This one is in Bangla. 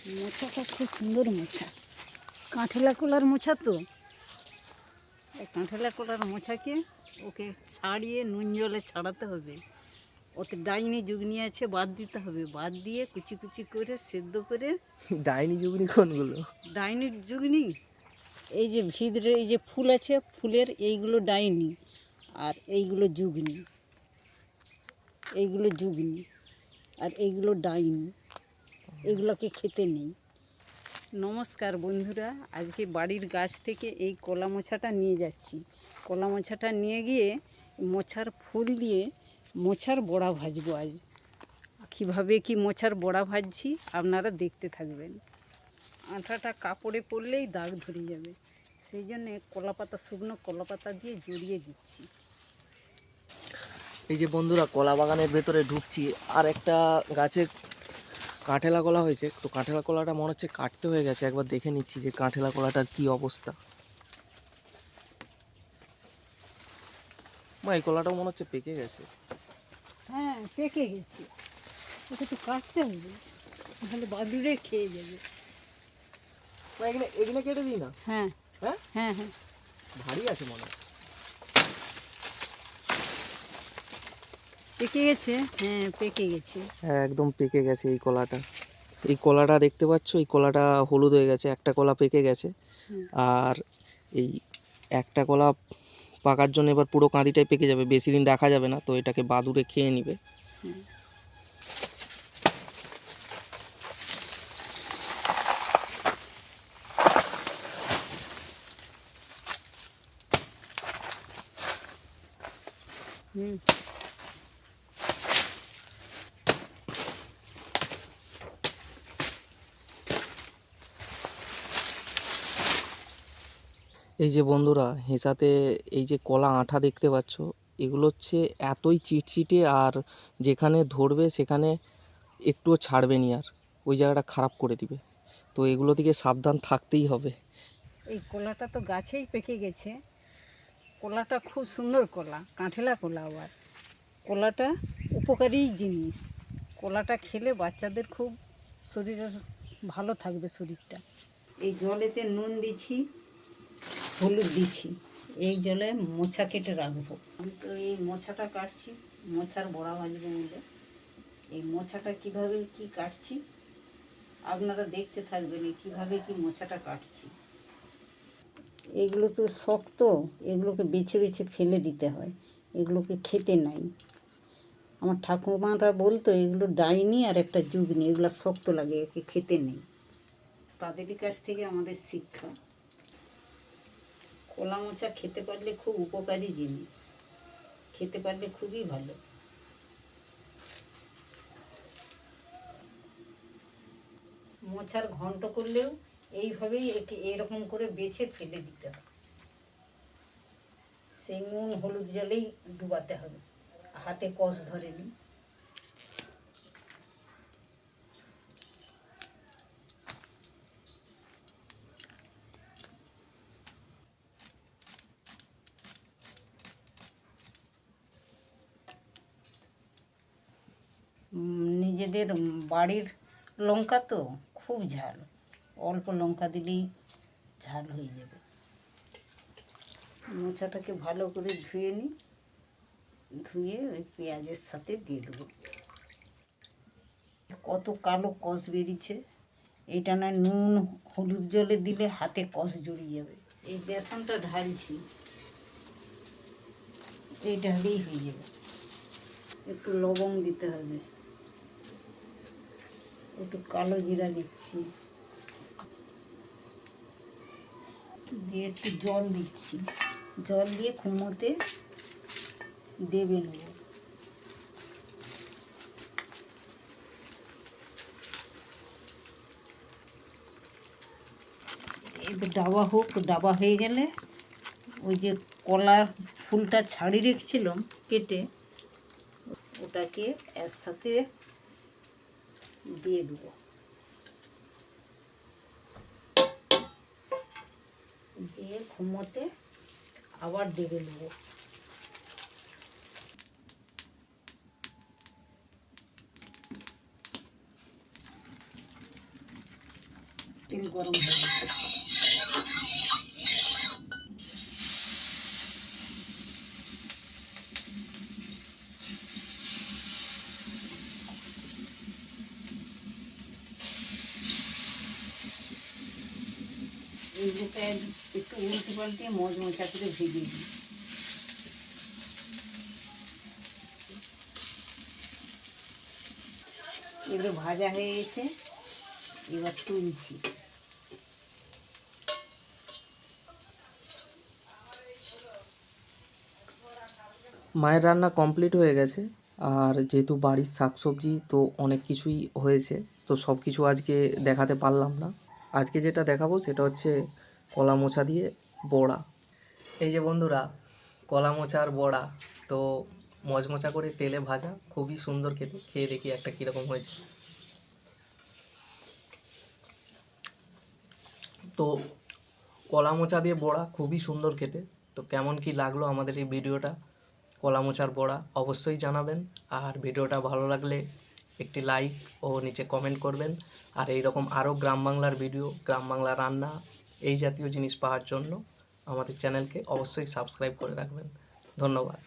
মোচাটা খুব সুন্দর মোচা, কাঁঠালা কলার মোচা তো। এই কাঁঠালা কলার মোচাকে ওকে ছাড়িয়ে নুন জলে ছাড়াতে হবে, ওতে ডাইনি জুগনি আছে বাদ দিতে হবে, বাদ দিয়ে কুচি কুচি করে সেদ্ধ করে। ডাইনি যুগনি কোনগুলো? ডাইনির জুগনি এই যে ভিতরে এই যে ফুল আছে, ফুলের এইগুলো ডাইনি, আর এইগুলো জুগনি, এইগুলো জুগনি, আর এইগুলো ডাইনি। এগুলোকে খেতে নেই। নমস্কার বন্ধুরা, আজকে বাড়ির গাছ থেকে এই কলা মোচাটা নিয়ে যাচ্ছি। কলা মোচাটা নিয়ে গিয়ে মোচার ফুল দিয়ে মোচার বড়া ভাজবো আজ। কীভাবে কি মোচার বড়া ভাজছি আপনারা দেখতে থাকবেন। আঠাটা কাপড়ে পড়লেই দাগ ধরে যাবে, সেই জন্যে কলাপাতা, শুকনো কলাপাতা দিয়ে জড়িয়ে দিচ্ছি। এই যে বন্ধুরা, কলা বাগানের ভেতরে ঢুকছি, আর একটা গাছে কাঁঠালা কলা হয়েছে। তো কাঁঠালা কলাটা মনে হচ্ছে কাটতে হয়ে গেছে, একবার দেখে নিচ্ছি যে কাঁঠালা কলাটার কি অবস্থা। মা, এই কলাটাও মনে হচ্ছে পেকে গেছে। হ্যাঁ, পেকে গেছে, ওকে তো কাটতে হবে, তাহলে বাদুড়ে খেয়ে যাবে। মা, এগুলো কেটে দিই না? হ্যাঁ হ্যাঁ হ্যাঁ হ্যাঁ, ভারী আছে মনে হয়। পেকে গেছে, হ্যাঁ পেকে গেছে। হ্যাঁ, একদম পেকে গেছে এই কলাটা। এই কলাটা দেখতে পাচ্ছ, এই কলাটা হলুদ হয়ে গেছে, একটা কলা পেকে গেছে। আর এই একটা কলা পাকার জন্য এবার পুরো কাঁদিটাই পেকে যাবে, বেশি দিন রাখা যাবে না, তো এটাকে বাদুড়ে খেয়ে নিবে। হুম, এই যে বন্ধুরা, হেঁচাতে এই যে কলা আঠা দেখতে পাচ্ছ, এগুলো হচ্ছে এতই চিটচিটে, আর যেখানে ধরবে সেখানে একটুও ছাড়বে নি, আর ওই জায়গাটা খারাপ করে দিবে। তো এগুলো থেকে সাবধান থাকতেই হবে। এই কলাটা তো গাছেই পেকে গেছে। কলাটা খুব সুন্দর কলা, কাঁঠালা কলা। আবার কলাটা উপকারী জিনিস, কলাটা খেলে বাচ্চাদের খুব শরীরের ভালো থাকবে শরীরটা। এই জলেতে নুন দিছি, হলুদ দিছি, এই জলে মোচা কেটে রাখবো। আমি তো এই মোচাটা কাটছি, মোচার বড়া ভাজবো বলে। এই মোচাটা কিভাবে কি কাটছি আপনারা দেখতে থাকবেন, কিভাবে কি মোচাটা কাটছি। এগুলো তো শক্ত, এগুলোকে বেছে বেছে ফেলে দিতে হয়, এগুলোকে খেতে নাই। আমার ঠাকুমারা বলতো এগুলো ডাইনি আর একটা জুগনি, এগুলো শক্ত লাগে, একে খেতে নেই। তাদেরই কাছ থেকে আমাদের শিক্ষা। কলা মোচা খেতে পারলে খুব উপকারী জিনিস, খেতে পারলে খুবই ভালো। মোচার ঘন্ট করলেও এইভাবেই একে এরকম করে বেছে ফেলে দিতে হবে, সেই নুন হলুদ জলেই ডুবাতে হবে, হাতে কষ ধরেনি। নিজেদের বাড়ির লঙ্কা তো খুব ঝাল, অল্প লঙ্কা দিলেই ঝাল হয়ে যাবে। মোচাটাকে ভালো করে ধুয়ে নিই, ধুয়ে ওই পেঁয়াজের সাথে দিয়ে দেবো। কত কালো কষ বেরিয়েছে, এটা না নুন হলুদ জলে দিলে হাতে কষ জড়িয়ে যাবে। এই বেসনটা ঢালছি, এই ঢালেই হয়ে যাবে। একটু লবঙ্গ দিতে হবে, একটু কালো জিরা দিচ্ছি, দিয়ে একটু জল দিচ্ছি, জল দিয়ে কুমোতে দেবে নেব। এবার ডাবা হোক, ডাবা হয়ে গেলে ওই যে কলার ফুলটা ছাড়িয়ে রেখেছিলাম কেটে, ওটাকে এর সাথে দিয়ে দেবো, দিয়ে কুমোতে আবার ডেবে নেবো। তেল গরম হয়ে গেছে। এইগুলোতে একটু উল্টে পাল্টে মচমচা করে ভেজে দিই। এগুলো ভাজা হয়ে গেছে, এবার তুলছি। মায়ের রান্না কমপ্লিট হয়ে গেছে। আর যেহেতু বাড়ির শাকসবজি তো অনেক কিছুই হয়েছে, তো সব কিছু আজকে দেখাতে পারলাম না। আজকে যেটা দেখাবো সেটা হচ্ছে কলা মোচা দিয়ে বড়া। এই যে বন্ধুরা, কলা মোচার বড়া তো মচমচা করে তেলে ভাজা, খুবই সুন্দর খেতে। খেয়ে দেখি একটা কীরকম হয়েছে। তো কলা মোচা দিয়ে বড়া খুবই সুন্দর খেতে। তো কেমন কি লাগলো আমাদের এই ভিডিওটা, কলা মোচার বড়া, অবশ্যই জানাবেন। আর ভিডিওটা ভালো লাগলে একটি লাইক ও নিচে কমেন্ট করবেন। আর এই রকম আরও গ্রাম বাংলার ভিডিও, গ্রাম বাংলা রান্না, এই জাতীয় জিনিস পাওয়ার জন্য আমাদের চ্যানেলকে অবশ্যই সাবস্ক্রাইব করে রাখবেন। ধন্যবাদ।